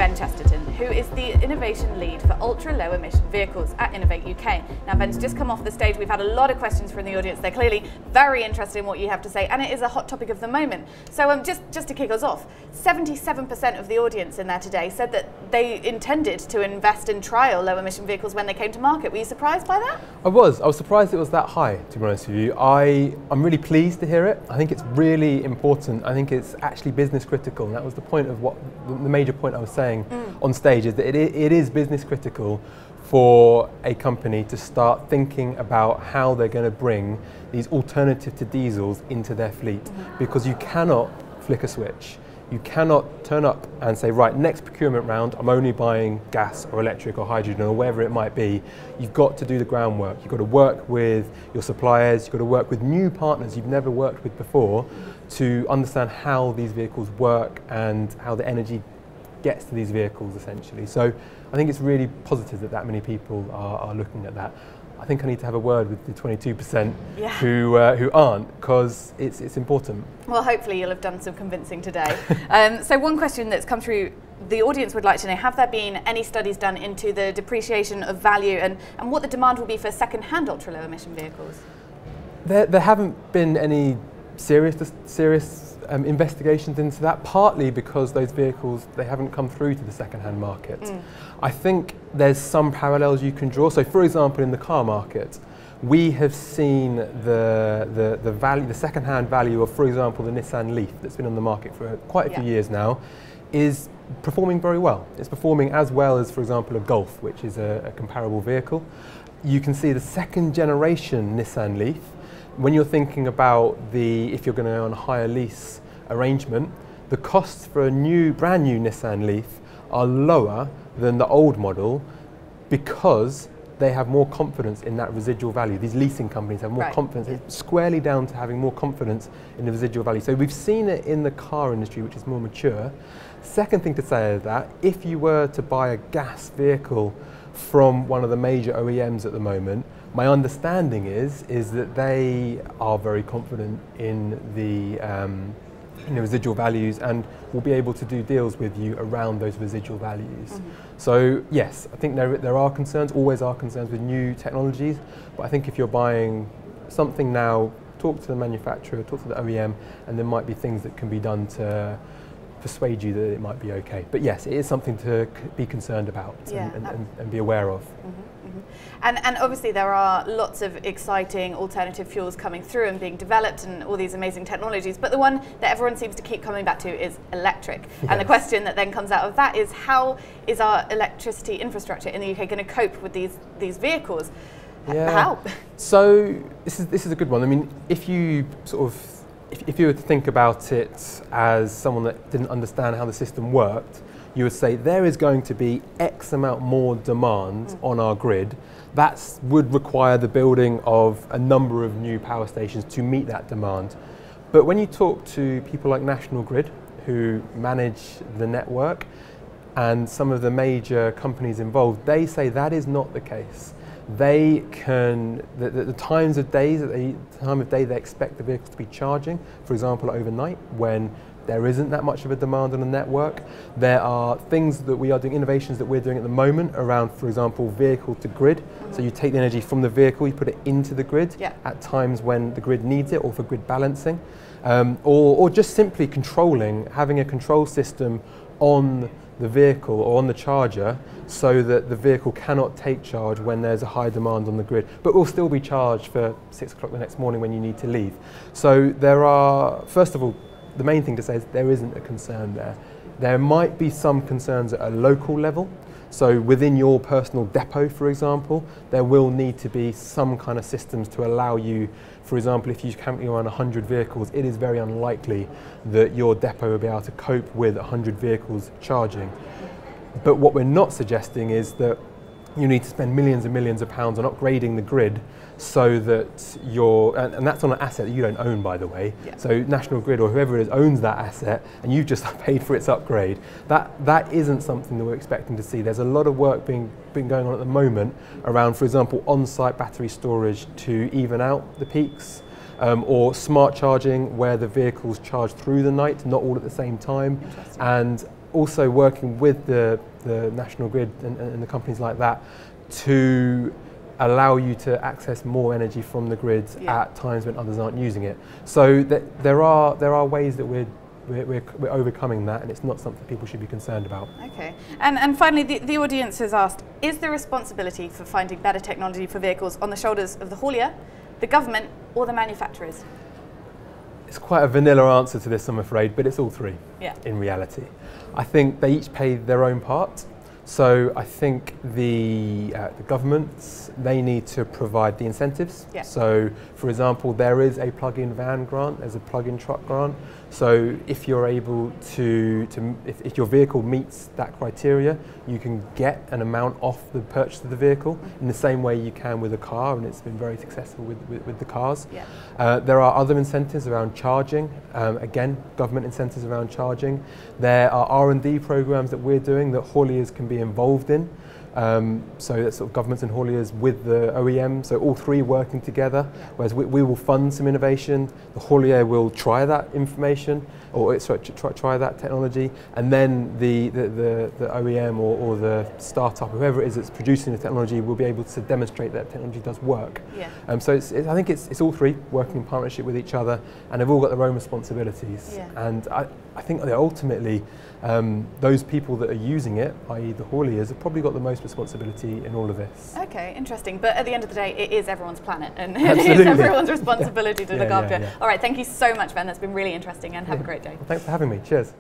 Vann Chesterton, who is the innovation lead for ultra-low emission vehicles at Innovate UK. Now, Venn's just come off the stage. We've had a lot of questions from the audience. They're clearly very interested in what you have to say, and it is a hot topic of the moment. So just to kick us off, 77% of the audience in there today said that they intended to invest in trial low emission vehicles when they came to market. Were you surprised by that? I was surprised it was that high, to be honest with you. I'm really pleased to hear it. I think it's really important. I think it's actually business critical, and that was the point of the major point I was saying on stage, is that it is business critical for a company to start thinking about how they're going to bring these alternative to diesels into their fleet, because you cannot flick a switch. You cannot turn up and say, right, next procurement round, I'm only buying gas or electric or hydrogen or whatever it might be. You've got to do the groundwork. You've got to work with your suppliers. You've got to work with new partners you've never worked with before to understand how these vehicles work and how the energy gets to these vehicles, essentially. So I think it's really positive that many people are looking at that. I think I need to have a word with the 22% who aren't, because it's important. Well, hopefully you'll have done some convincing today. So one question that's come through, the audience would like to know, have there been any studies done into the depreciation of value and what the demand will be for second-hand ultra-low emission vehicles? There haven't been any serious investigations into that, partly because those vehicles, they haven't come through to the second-hand market. I think there's some parallels you can draw. So, for example, in the car market, we have seen the second-hand value of, for example, the Nissan Leaf that's been on the market for quite a few years now, is performing very well. It's performing as well as, for example, a Golf, which is a comparable vehicle. You can see the second-generation Nissan Leaf. When you're thinking about if you're going to go on a hire lease arrangement, the costs for a brand new Nissan Leaf are lower than the old model, because they have more confidence in that residual value. These leasing companies have more confidence. It's squarely down to having more confidence in the residual value. So we've seen it in the car industry, which is more mature. Second thing to say is that if you were to buy a gas vehicle from one of the major OEMs at the moment, my understanding is that they are very confident in the residual values and will be able to do deals with you around those residual values. So yes, I think there are concerns, always are concerns with new technologies, but I think if you're buying something now, talk to the manufacturer, talk to the OEM, and there might be things that can be done to persuade you that it might be okay. But yes, it is something to be concerned about and be aware of. And obviously there are lots of exciting alternative fuels coming through and being developed and all these amazing technologies, but the one that everyone seems to keep coming back to is electric. And the question that then comes out of that is, how is our electricity infrastructure in the UK going to cope with these vehicles? How? So this is a good one. I mean, if you were to think about it as someone that didn't understand how the system worked, you would say there is going to be X amount more demand on our grid. That would require the building of a number of new power stations to meet that demand. But when you talk to people like National Grid, who manage the network, and some of the major companies involved, they say that is not the case. They can, the time of day they expect the vehicles to be charging, for example, overnight, when there isn't that much of a demand on the network. There are things that we are doing, innovations that we're doing at the moment around, for example, vehicle to grid. So you take the energy from the vehicle, you put it into the grid at times when the grid needs it, or for grid balancing, or just simply having a control system on the vehicle or on the charger, so that the vehicle cannot take charge when there's a high demand on the grid, but will still be charged for 6 o'clock the next morning when you need to leave. So there are, first of all, the main thing to say is there isn't a concern there. There might be some concerns at a local level. So within your personal depot, for example, there will need to be some kind of systems to allow you, for example, if you're currently on 100 vehicles, it is very unlikely that your depot will be able to cope with 100 vehicles charging. But what we're not suggesting is that you need to spend millions and millions of pounds on upgrading the grid, so that and that's on an asset that you don't own, by the way. So National Grid or whoever it is owns that asset, and you've just paid for its upgrade. That isn't something that we're expecting to see. There's a lot of work being going on at the moment around, for example, on-site battery storage to even out the peaks, or smart charging where the vehicles charge through the night, not all at the same time. And also working with the national grid and the companies like that to allow you to access more energy from the grid at times when others aren't using it. So there are ways that we're overcoming that, and it's not something people should be concerned about. Okay, and finally, the audience has asked, is the responsibility for finding better technology for vehicles on the shoulders of the haulier, the government, or the manufacturers? It's quite a vanilla answer to this, I'm afraid, but it's all three in reality. I think they each play their own part. So I think the governments, they need to provide the incentives. Yeah. So, for example, there is a plug-in van grant, there's a plug-in truck grant. So if you're able if your vehicle meets that criteria, you can get an amount off the purchase of the vehicle in the same way you can with a car, and it's been very successful with the cars. Yeah. There are other incentives around charging, again, government incentives around charging. There are R&D programs that we're doing that hauliers can be involved in. So that's sort of governments and hauliers with the OEM, so all three working together, whereas we will fund some innovation, the haulier will try that information, or sorry, try that technology, and then the OEM or the startup, whoever it is that's producing the technology, will be able to demonstrate that technology does work. Yeah. So I think it's all three working in partnership with each other, and they've all got their own responsibilities. Yeah. And I think that ultimately those people that are using it, i.e. the hauliers, have probably got the most responsibility in all of this. Okay, interesting. But at the end of the day, it is everyone's planet, and it is everyone's responsibility to look after it. All right, thank you so much, Venn. That's been really interesting, and have a great day. Well, thanks for having me. Cheers.